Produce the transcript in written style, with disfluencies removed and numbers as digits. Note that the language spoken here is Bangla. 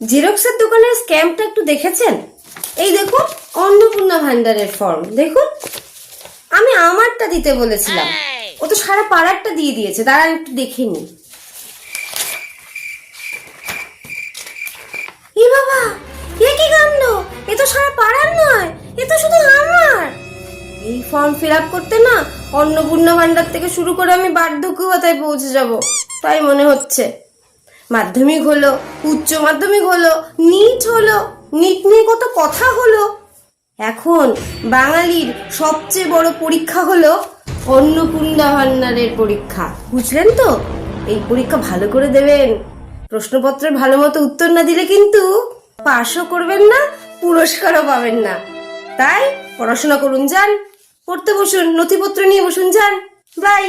জেরক্সের দোকানের স্ক্যামটা একটু দেখেছেন? এই দেখুন, অন্নপূর্ণা ভান্ডারের ফর্ম দেখুন। আমি আমারটা দিতে বলেছিলাম, ও তো সারা পাড়ারটা দিয়ে দিয়েছে। দাঁড়ান একটু দেখে নি। এ বাবা, এ কি কাণ্ড! এ তো সারা পাড়ার নয়, এ তো শুধু আমার। এই ফর্ম ফিল আপ করতে না অন্নপূর্ণা ভান্ডার থেকে শুরু করে আমি বার্ধক্য ভাতায় পৌঁছে যাব তাই মনে হচ্ছে। মাধ্যমিক হলো, উচ্চ মাধ্যমিক হলো, নিট হলো, নিট নিয়ে কত কথা হলো। এখন বাঙালির সবচেয়ে বড় পরীক্ষা হলো অন্নপূর্ণা ভান্ডারের পরীক্ষা। বুঝলেন তো? এই পরীক্ষা ভালো করে দেবেন। প্রশ্নপত্রের ভালো মতো উত্তর না দিলে কিন্তু পাশও করবেন না, পুরস্কারও পাবেন না। তাই পড়াশোনা করুন, যান পড়তে বসুন, নথিপত্র নিয়ে বসুন, যান। বাই।